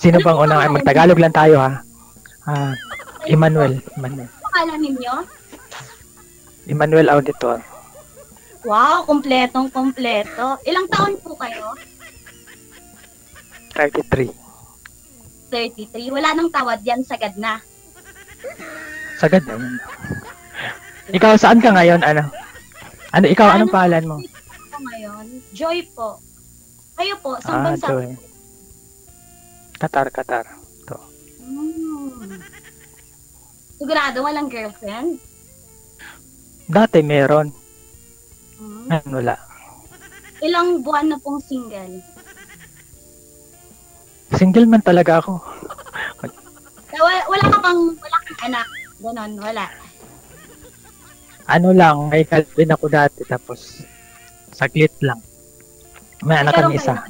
Sino Ano bang po unang, ay, pangalan? magtagalog lang tayo ha. Ah, Emmanuel. Emmanuel. Pangalan ninyo? Emmanuel Auditor. Wow, kompletong-kompleto. Ilang taon po kayo? 33. 33. Wala nang tawad yan, sagad na. Sagad na yun. Ikaw, saan ka ngayon? Ano? Ano, ikaw, anong pangalan mo? Ako ngayon? Joy po. Kayo po, saan bansa? Joy. Qatar. To. Sigurado walang girlfriend? Dati meron. Hmm. Ngayon wala. Ilang buwan na pong single? Single man talaga ako. Wala kang anak. Ganon, wala. Ano lang, may kalbin ako dati tapos saglit lang. May anak kami isa.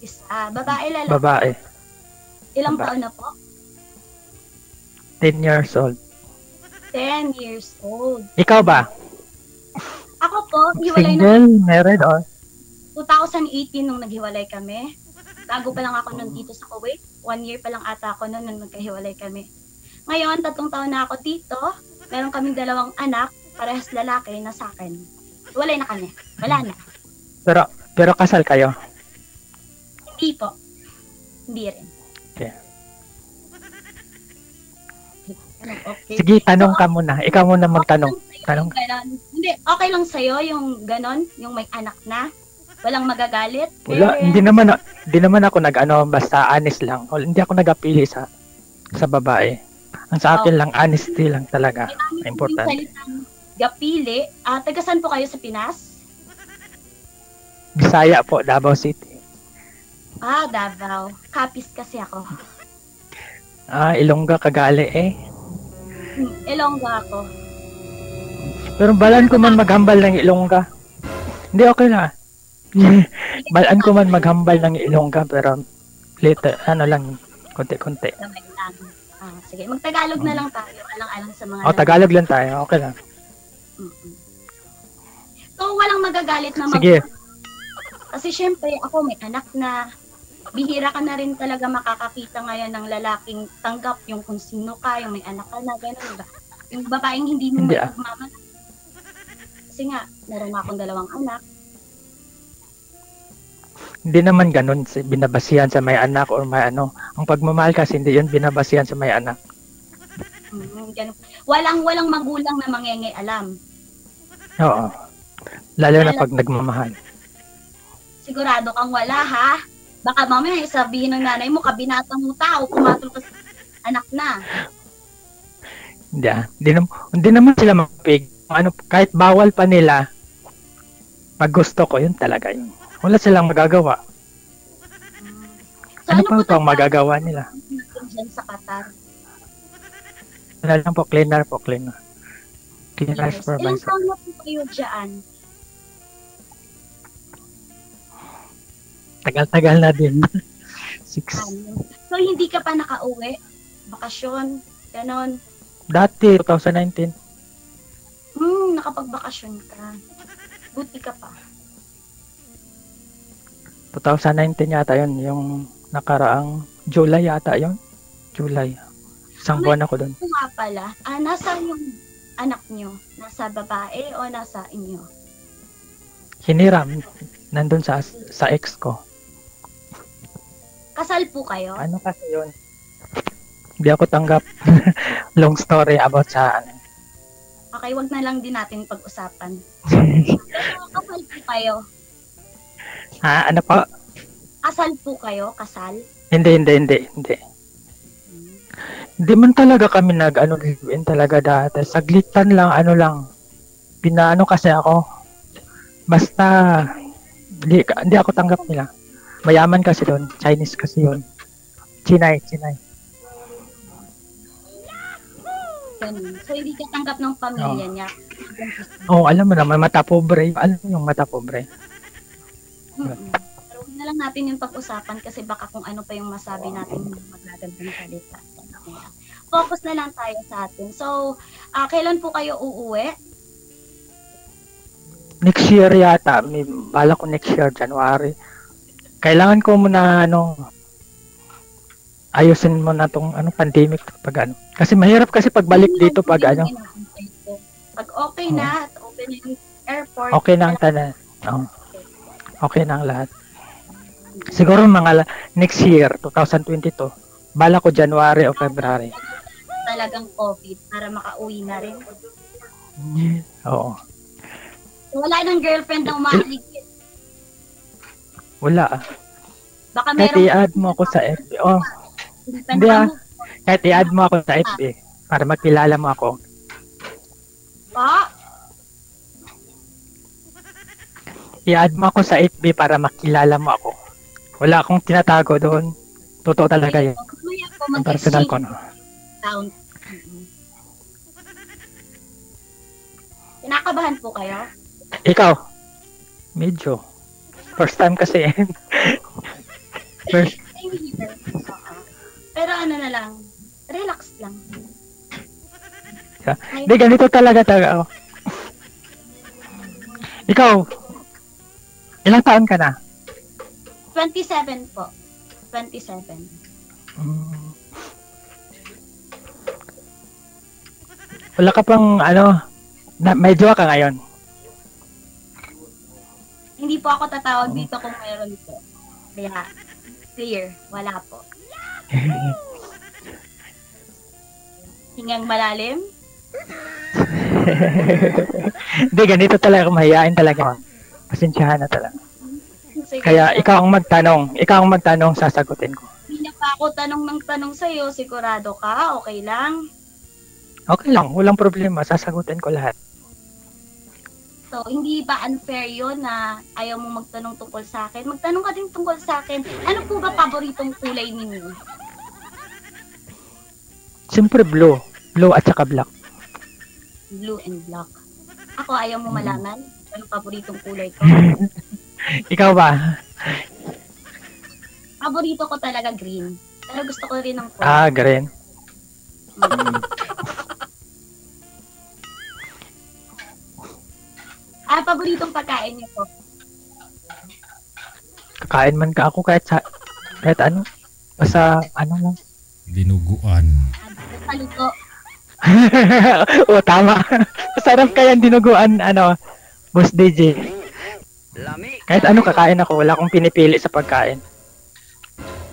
Isa. Babae, lalaki? Babae. Ilang Babae. taon na po? 10 years old. 10 years old. Ikaw ba? Ako po, hiwalay na. Single, married or? 2018 nung naghiwalay kami. Bago pa lang ako nun dito sa Kuwait. 1 year pa lang ata ako nun nung magkahiwalay kami. Ngayon, 3 taon na ako dito. Meron kaming 2 anak, parehas lalaki na sa akin. Hiwalay na kami. Wala na. Pero kasal kayo? Hindi po. Hindi rin. Okay. Okay. Sige, tanong ka muna. Ikaw muna magtanong. Tanong. Hindi, okay lang sa'yo yung ganon, yung may anak na. Walang magagalit. Wala, hindi naman ako nag-ano, basta honest lang. Hindi ako nag-apili sa babae. Ang sa akin lang, honesty lang talaga. Important. Gapili. Tagasan po kayo sa Pinas? Bisaya po, Davao City. Davao. Kapis kasi ako. Ilongga Kagali eh. Ilongga ako. Pero balan ko man maghambal ng Ilongga. Hindi, okay na. Balan ko man maghambal ng Ilongga, pero later, ano lang, konti-konti. Sige, mag-Tagalog na lang tayo. Alang-alang sa mga... Tagalog lang tayo. Okay lang. So, walang magagalit na Sige. Kasi syempre, ako may anak na. Bihira ka na rin talaga makakakita ngayon ng lalaking tanggap yung kung sino ka, yung may anak ka na, gano'n ba? Yung babaeng hindi mo magmamahal. Kasi nga, meron akong 2 anak. Hindi naman ganun, binabasihan sa may anak or may ano. Ang pagmamahal kasi hindi yun binabasihan sa may anak. Ganun. Walang magulang na mangingialam. Oo. Lalo na pag nagmamahal. Sigurado kang wala, ha? Baka mamaya sabihin ng nanay mo, kabinatang mo tao, pumatol ka sa anak na. Hindi naman sila mapig. Kahit bawal pa nila, pag gusto ko, yun talaga yun. Wala silang magagawa. So, ano pa ang magagawa nila? Diyan sa Qatar. Wala lang po, cleaner. Cleaner Yes. Ilang supervisor. taon na po kayo dyan? Tagal-tagal na din. 6. So, hindi ka pa nakauwi? Bakasyon? Ganon? Dati, 2019. Nakapagbakasyon ka. Buti ka pa. 2019 yata yun. Yung nakaraang July yata yun. July. Isang buwan ako doon. Ito nga pala. Nasa yung anak nyo? Nasa babae o nasa inyo? Hiniram. Nandun sa ex ko. Kasal po kayo? Ano kasi yun? Hindi ako tanggap. Long story about sa ano. Okay, wag na lang din natin pag-usapan. Kasal po kayo? Ano pa? Kasal po kayo? Kasal? Hindi. Hindi man talaga kami live-in talaga dati. Saglitan lang, Pinaano kasi ako. Basta, hindi ako tanggap nila. Mayaman kasi doon. Chinese kasi yun. Chinay. So, hindi ka tanggap ng pamilya niya? Alam mo naman, mata pobre. Alam mo yung mata pobre. Pero huwag na lang natin yung pag-usapan kasi baka kung ano pa yung masabi natin magaganda ng salita. Focus na lang tayo sa atin. So, kailan po kayo uuwi? Next year yata. Bala ko next year, January. Kailangan ko muna, ayusin mo na tong pandemic pag ano. Kasi mahirap kasi pagbalik dito pag ano. Pag okay na, at open na yung airport. Okay na ang tanan. Oh. Okay na ang lahat. Siguro mga next year, 2022. Bala ko January o February. Talagang COVID para makauwi na rin. Oo. Wala nang girlfriend ng umaligid. Wala. Baka Kahit meron i-add mo ako sa FB. Oh, hindi kahit i-add mo ako sa FB para makilala mo ako. I-add mo ako sa FB para makilala mo ako. Wala akong tinatago doon. Totoo talaga yun. Ang personal ko, no? Kinakabahan po kayo? Ikaw? Medyo. First time kasi. First. Pero ano na lang, relax lang. Hindi, ganito talaga ako. Ikaw, ilang taon ka na? 27 po. 27. Wala ka pang may jowa ka ngayon? Hindi po ako tatawag dito kung mayroon po. Kaya, clear. Wala po. Hingang malalim? Hindi, ganito talaga. Mahihain talaga. Pasensyahan na talaga. Sige, kaya ikaw ang magtanong, sasagutin ko. Hindi na pa ako tanong ng tanong sa'yo. Sigurado ka? Okay lang? Okay lang. Walang problema. Sasagutin ko lahat. So, hindi ba unfair yun na ayaw mo magtanong tungkol sa akin? Magtanong ka din tungkol sa akin. Ano po ba paboritong kulay ninyo? Siyempre blue. Blue at saka black. Blue and black. Ako, ayaw mo malaman? Anong paboritong kulay ko? Ikaw ba? Paborito ko talaga green. Pero gusto ko rin ng purple. Green. Paboritong pagkain niyo po? Kakain man ka ako kahit ano. Basta ano lang. Dinuguan. Paluto. Tama. Sarap kaya dinuguan, Boss DJ. Kahit ano kakain ako, wala akong pinipili sa pagkain.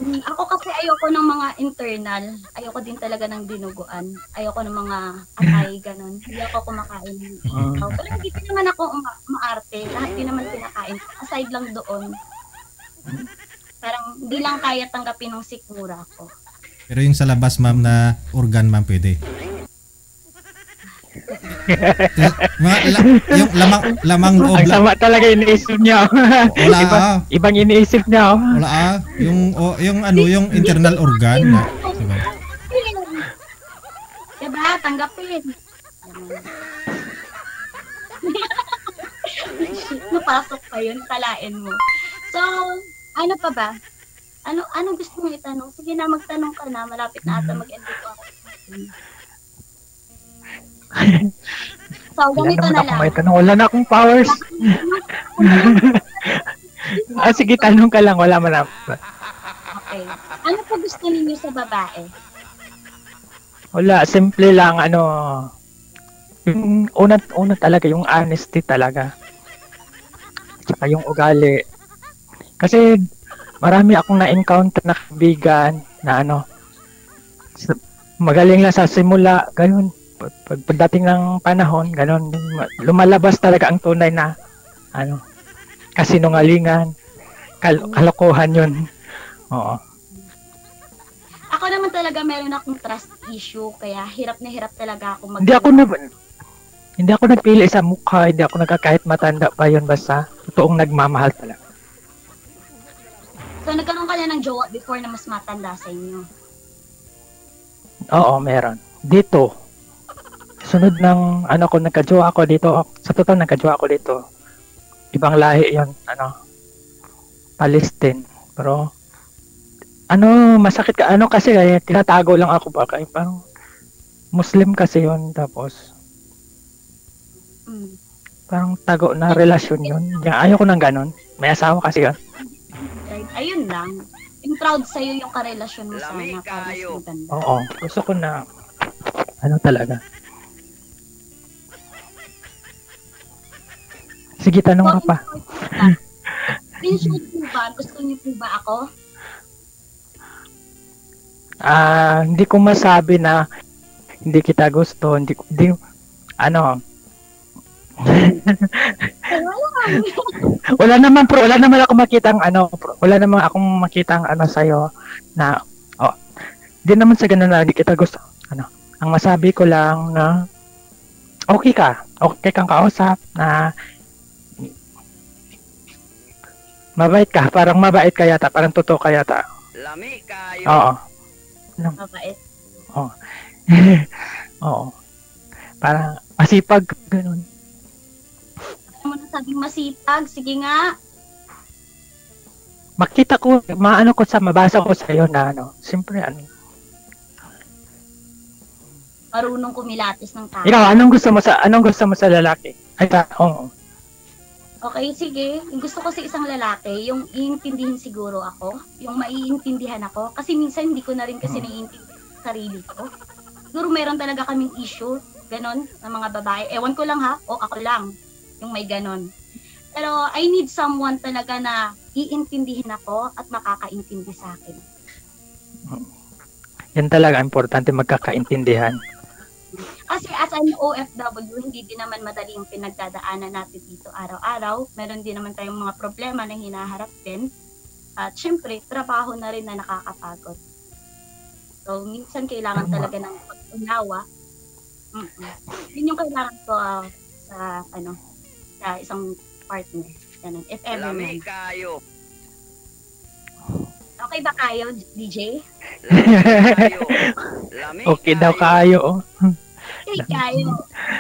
Ako kasi ayoko ng mga internal. Ayoko din talaga ng dinuguan. Ayoko ng mga atay, ganun. Hindi ako kumakain. Pero hindi naman ako maarte. Lahat din naman pinakain. Aside lang doon. Parang hindi lang kaya tanggapin ng sikmura ko. Pero yung sa labas, ma'am, na organ, ma'am, pwede. Yung lamang loob. Ang sama talaga iniisip niya. Wala. Ibang iniisip niya. Wala. Yung internal organ. Diba? Tanggapin. Napasok pa yun, kalain mo. So, ano pa ba? Ano gusto mo itanong? Sige na, magtanong ka na. Malapit na ata mag-end ko ako. So, ganito na lang. Wala na akong powers. Sige, tanong ka lang. Wala man. Okay. Ano po gusto ninyo sa babae? Wala, simple lang, yung una talaga, yung honesty talaga. Tsaka yung ugali. Kasi, marami akong na-encounter na kaibigan na magaling lang sa simula, ganun. Pagdating ng panahon, ganun, lumalabas talaga ang tunay na, kasinungalingan, kalokohan yun. Oo. Ako naman talaga meron akong trust issue, kaya hirap na hirap talaga ako Hindi ako nagpili sa mukha, hindi ako kahit matanda pa yun, basta totoong nagmamahal talaga. So, nagkaroon ka na ng jowa before na mas matanda sa inyo? Oo, meron. Dito, sunod ng ko, nagka-jowa ako dito. Sa totoo, nagka-jowa ako dito. Ibang lahi yun, Palestine. Pero, masakit ka, kasi tinatago lang ako ba? Kaya parang, Muslim kasi yun, tapos, parang tago na relasyon yun. Ayoko nang ganon. May asawa kasi yun. Ayun lang. Yung proud sa'yo yung karelasyon mo Lami sana para mas kayo. maganda. Oo, gusto ko na, ano talaga. Sige, tanong ka pa. In short po ba, gusto niyo po ba ako? Hindi ko masabi na hindi kita gusto, ano, wala naman ako makitang wala naman akong makitang sa'yo na, di naman sa ganun na hindi kita gusto. Ang masabi ko lang na, okay kang kausap, na, mabait ka, parang mabait ka yata, parang totoo ka yata. Lami kayo. Oo. Mabait. Oo. Parang masipag, ganun. Ano mo na sabing masipag? Sige nga. Makita ko, mabasa ko sa'yo na siyempre Marunong kumilatis ng tao. ikaw, anong gusto mo sa lalaki? Oo. Okay, sige. Gusto ko sa isang lalaki, yung iintindihin siguro ako, yung maiintindihan ako. Kasi minsan hindi ko na rin kasi naiintindihan sa sarili ko. Siguro meron talaga kaming issue, ganon, ng mga babae. Ewan ko lang ha, o ako lang, yung may ganon. Pero I need someone talaga na iintindihin ako at makakaintindi sa akin. Yan talaga, importante magkakaintindihan. Kasi as an OFW, hindi din naman madali yung pinagdadaanan natin dito araw-araw. Meron din naman tayong mga problema na hinaharap din. At syempre, trabaho na rin na nakakapagod. So, minsan kailangan talaga ng pag-unawa. Yun yung kailangan ko sa isang partner. Ganun, if ever Lami man. kayo. Okay ba kayo, DJ? Lami Okay daw kayo. Okay, kayo.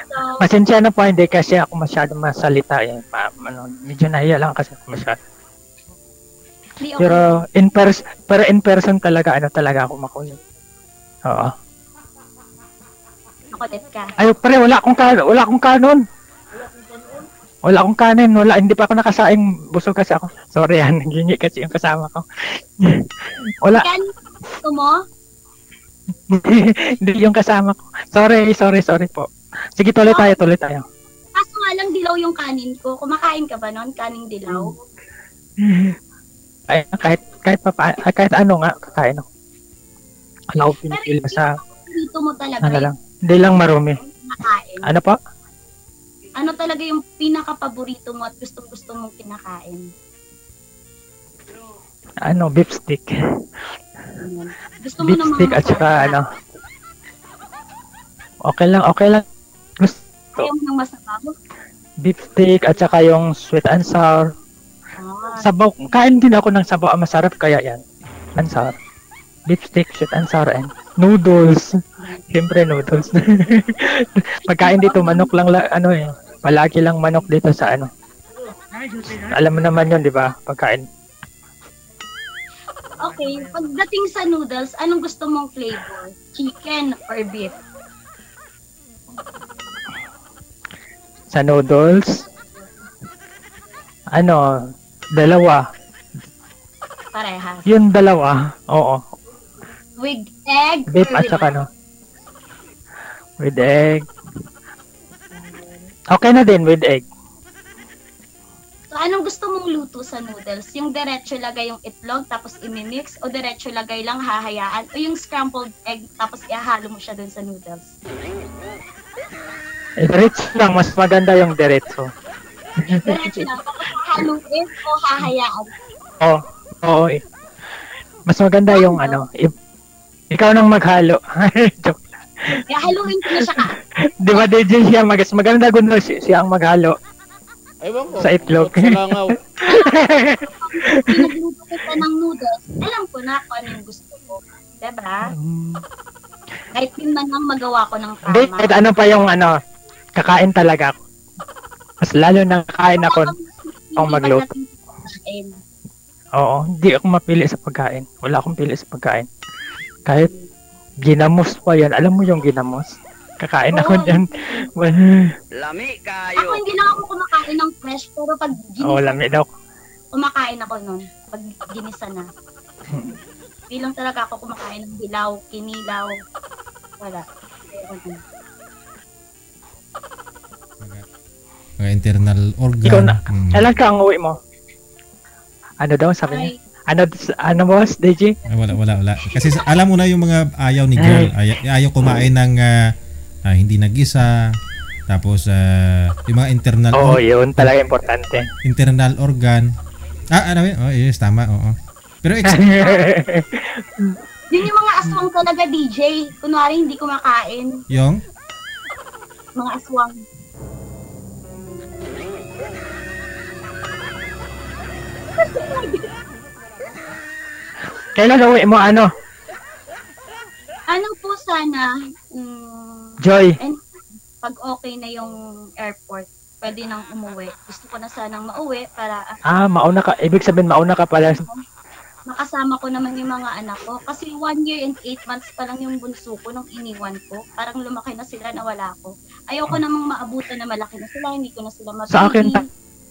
So, Pasensya na po, hindi kasi ako masyado masalita. Medyo nahiya lang kasi ako masyado. di okay. Pero in person talaga, talaga ako makulit. Oo. Makulit ka. Ay, pre, wala akong kanon. Wala akong kanin, hindi pa ako nakasaing, busog kasi ako. Sorry nagingi kasi yung kasama ko. Wala, Yan, gusto mo? hindi yung kasama ko. Sorry po. Sige, tuloy tayo. Kaso nga lang dilaw yung kanin ko. Kumakain ka ba nun? Kaning dilaw? Ay, kahit ano nga, kakain ako. Wala akong pinipili sa, Dito mo talaga lang. Hindi lang marumi. kinakain. Ano pa? Ano talaga yung pinaka-paborito mo at gustong-gusto mong kinakain? Beef stick. Ayan. Gusto mo Beef naman stick at saka Okay lang. Gusto. Ayaw mo ng masabaw? Beef stick at saka yung sweet and sour. Ah, Sabaw. Kain din ako ng sabaw. Masarap kaya yan. And sour. Beef stick, sweet and sour, and noodles. Siyempre noodles. Pagkain dito, manok lang, palagi lang manok dito sa Alam mo naman yun, di ba? Pagkain. okay, pagdating sa noodles, anong gusto mong flavor? Chicken or beef? Sa noodles, dalawa. Parehas. Yung dalawa, oo. With egg Beef or at saka with egg. Okay na din with egg. So, anong gusto mong luto sa noodles? Yung diretso lagay yung itlog tapos imimix o diretso lagay lang hahayaan o yung scrambled egg tapos ihalo mo siya dun sa noodles? Diretso lang, mas maganda yung diretso. Diretso lang tapos haluin o hahayaan? Oo. Mas maganda yung ikaw nang maghalo. Joke. Haluin ko na siya ka. Di ba DJ siya maganda gundo siya ang maghalo Ewan ko. sa itlog. Sa langaw. Pinagluto kita ng noodles, alam ko na kung ano yung gusto ko. Diba? Kahit din man lang magawa ko ng Hindi, tama. kahit ano pa yung kakain talaga ako. Mas lalo nang kakain ako. Ako magluto. Oo, hindi ako mapili sa pagkain. Wala akong pili sa pagkain. Kahit ginamos pa yan. Alam mo yung ginamos? Kakain ako dyan. Lami Ako kayo. hindi na ako kumakain ng fresh, pero pag Oo, ginisa, lami daw. kumakain ako nun. Pag ginisa na. Di lang talaga ako kumakain ng dilaw, kinilaw. Wala. Ayoko na. Mga internal organ. Ikaw na. Kailan ka ang uwi mo? Ano daw sabi niya? Ay, Ano boss, DJ? Wala. Kasi alam mo na yung mga ayaw ni girl. Ayaw kumain ng hindi nag-isa. Tapos yung mga internal Oo, yun talaga importante. internal organ. Ano yun? Oh, yes, tama. Oo. Pero yun yung mga aswang talaga, DJ. Kunwari, hindi kumakain. yung Mga aswang. Kailan uwi mo ano? Ano po sana, Joy. and pag okay na yung airport, pwede nang umuwi. Gusto ko na sanang mauwi para Mauna ka. Ibig sabihin mauna ka pala. makasama ko naman yung mga anak ko. Kasi 1 year and 8 months pa lang yung bunso ko nung iniwan ko. Parang lumaki na sila na wala ko. Ayoko namang maabutan na malaki na sila. Hindi ko na sila mabili. Sa akin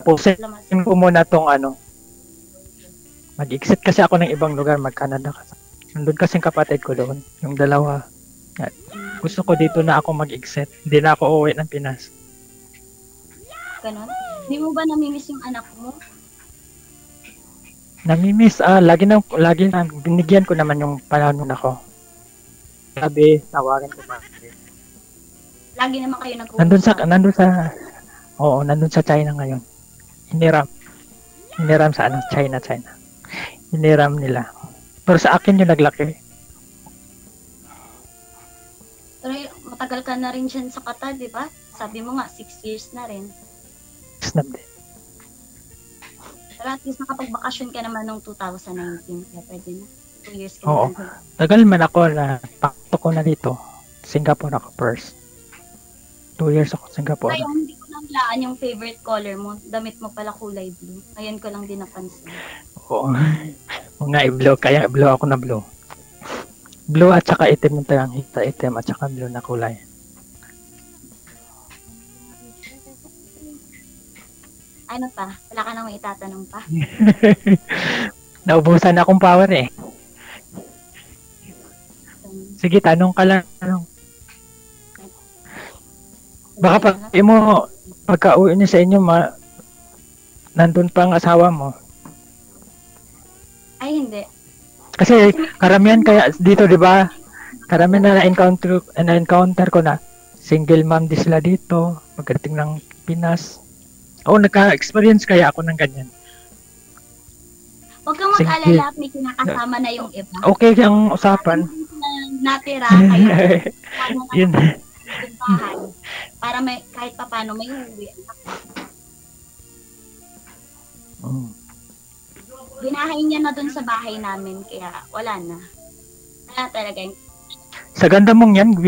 tapos ko muna tong mag-exit kasi ako ng ibang lugar, mag-Canada kasi. Nandun kasing kapatid ko doon, yung dalawa. At gusto ko dito na ako mag-exit. Hindi na ako uuwi ng Pinas. Ganon. Hindi mo ba namimiss yung anak mo? Namimiss, lagi na binigyan ko naman yung panahon ako. Sabi, tawagan ko pa. Lagi naman kayo Nandun nag-uusap. nandun sa China ngayon. Hiniram sa China. Hiniram nila. Pero sa akin yung naglaki. Pero matagal ka na rin dyan sa Qatar, di ba? Sabi mo nga, 6 years na rin. Snap din. Pero at least nakapagbakasyon ka naman noong 2019. Kaya pwede na. 2 years ka Oo. na. Tagal man ako na pakto ko na dito. Singapore ako first. 2 years ako Singapore. Kaya hindi ko nanglaan yung favorite color mo. Damit mo pala kulay blue. Ngayon ko lang din napansin. Oo. Mga i-blue. Kaya blue ako na blue. Blue at saka itim yung tagang hita. Itim at saka blue na kulay. Ano pa? Wala ka nang may itatanong pa? Naubusan na akong power eh. Sige, tanong ka lang. Baka pagka uwi niyo sa inyo, nandun pa ang asawa mo. Ay, hindi. Kasi karamihan kaya dito, di ba? Karamihan na na-encounter ko na single mom din sila dito pagdating ng Pinas. Nagka-experience kaya ako ng ganyan. Huwag kang mag-alala at may kinakasama na yung iba. Okay ang usapan. Natira kayo. Yun. Bahay. Para may, kahit pa paano may uwi. Binahay niya na dun sa bahay namin, kaya wala na. Wala talaga. Sa ganda mong yan,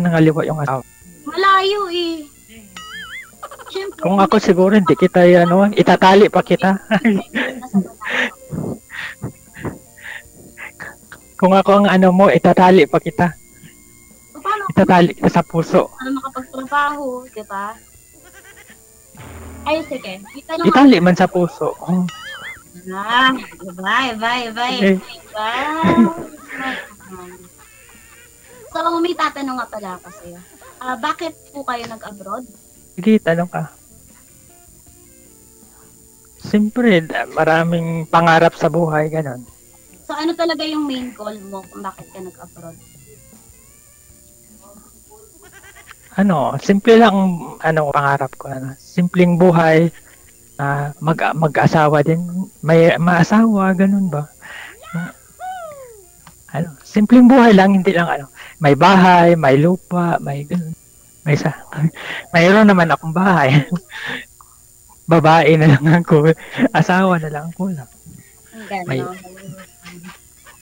nangaliwa yung asawa. Malayo eh. Siyempre, Kung ako siguro hindi kita itatali pa kita. Kung ako ang itatali pa kita. Paano Itatali ka sa puso. para makapagtrabaho, di ba? Ay, sige. Itali man sa puso. Iba. So, may tatanong nga pala ako sa'yo. Bakit po kayo nag-abroad? Sige, tanong ka. Siyempre, maraming pangarap sa buhay, ganon. So, ano talaga yung main goal mo kung bakit ka nag-abroad? Simple lang, pangarap ko. Simpleng buhay, mag-asawa din. May maasawa, ganon ba? Simpleng buhay lang, hindi lang may bahay, may lupa, may ganon. Mayroon naman akong bahay. Babae na lang ako. Asawa na lang ako lang.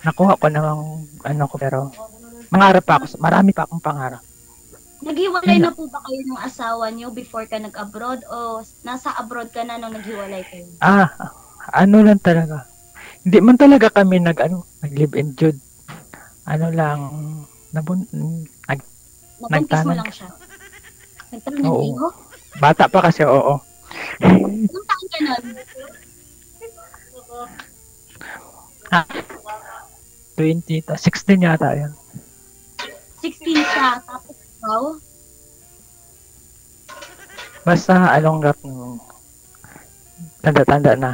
Nakuha ko namang pero mangarap pa ako. Marami pa akong pangarap. Naghiwalay na po ba kayo ng asawa niyo before ka nag-abroad o nasa abroad ka na nung naghiwalay kayo? Lang talaga. Hindi man talaga kami nag-live in Jude. Nabuntis mo lang siya? Nagtanong ng iho? Bata pa kasi, oo. Anong taon ka nun? Ah, 16 yata yun. 16 siya, tapos ikaw, Basta anong rap tanda-tanda na.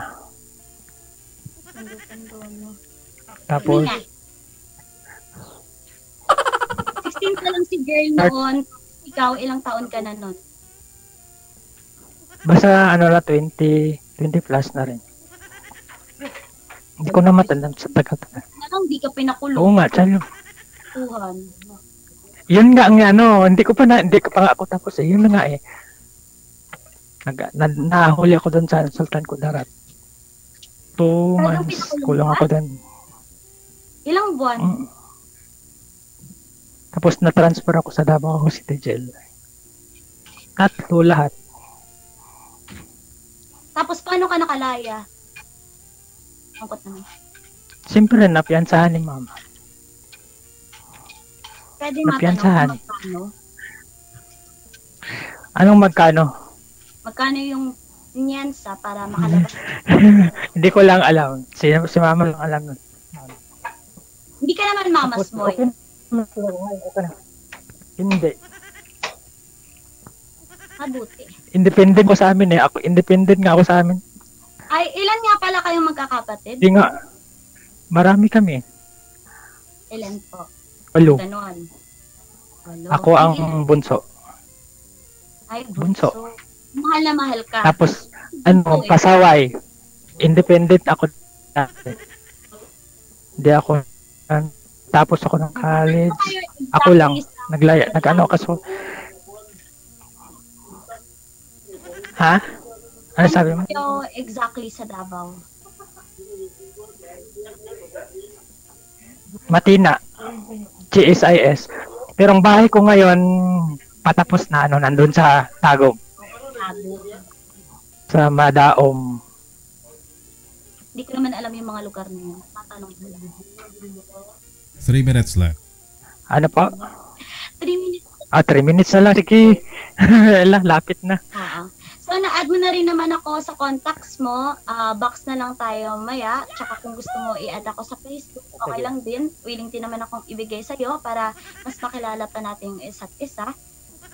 tando-tando, no? Tapos, Hindi nga. 16 pa lang si girl noon, ikaw, ilang taon ka na noon? basta ano na 20 plus na rin. Hindi ko na matandang sa tagal-tagal. Parang di ka Oo pinakulong. nga, tsalo. Tuhan. Yun nga ang ano, hindi ko pa nga ako tapos eh. Yun na nga eh. Nahuli ako doon sa Sultan Kudarat. 2 Talagang months, pinakulong kulang ka? ako doon. Ilang buwan? Tapos na-transfer ako sa Davao City Jail. 3 lahat. Tapos paano ka nakalaya? Angkot naman. Siyempre, napiyansahan ni mama. Pwede Napiyansahan. matanong magkano? Anong magkano? Magkano yung niyansa para makalabas? Hindi ko lang alam. Si mama lang alam nun. Hindi ka naman mamas mo. Okay na. Hindi. Mabuti. Independent ko sa amin eh. Independent nga ako sa amin. Ay, ilan nga pala kayong magkakapatid? Hindi nga. Marami kami. Ilan po? 8. Ganon. Walo. Ako ang bunso. Ay, bunso. bunso. Mahal na mahal ka. Tapos, pasaway. Independent ako dati. Hindi ako, tapos ako ng college. Ako lang. Nag-ano kaso. Ha? Ano sabi mo? Kayo exactly sa Davao. Matina. GSIS. Pero ang bahay ko ngayon, patapos na nandun sa Tagum. Tago. Sa Madaom. Hindi ko naman alam yung mga lugar na yun. Tatanong ko lang. 3 minutes left. Ano po? 3 minutes. 3 minutes na lang. Sige. Lapit na. So, na-add mo na rin naman ako sa contacts mo. Box na lang tayo maya. Tsaka kung gusto mo i-add ako sa Facebook, okay lang din. Willing din naman akong ibigay sa'yo para mas makilala pa natin yung isa't isa.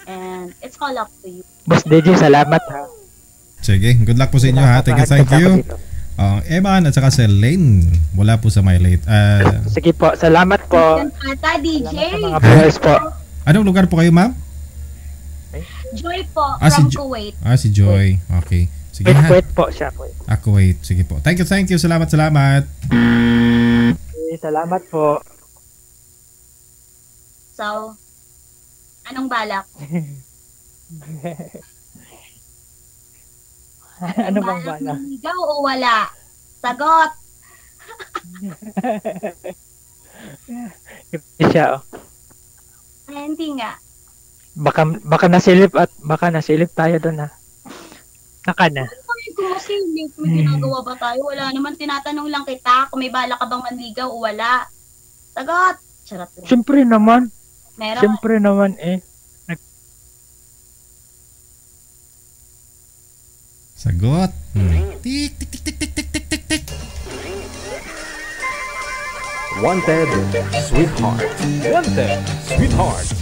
And it's all up to you. Boss DJ, salamat ha. Sige, good luck po sa inyo ha. Thank you. Eman at saka si Lane. Wala po sa my late. Sige po, salamat po. Yan ata, DJ. Mga viewers po. Anong lugar po kayo, ma'am? Joy po, si from Kuwait. Si Joy. Okay. Sige ha. Wait po siya po. Kuwait. Sige po. Thank you. Salamat. Salamat po. So, anong balak? Ano bang balak? Ikaw o wala? Sagot! Hindi siya oh. Ay, hindi nga. Baka nasilip tayo doon ha. Naka na. Kung masilip, may ginagawa ba tayo? Wala naman, tinatanong lang kita kung may balak ka bang manligaw o wala. Sagot! Charot lang. Siyempre naman. Meron. Siyempre naman eh. Sagot. Tik, tik, tik, tik, tik, tik, tik, tik, tik. Wanted, sweetheart. Wanted, sweetheart.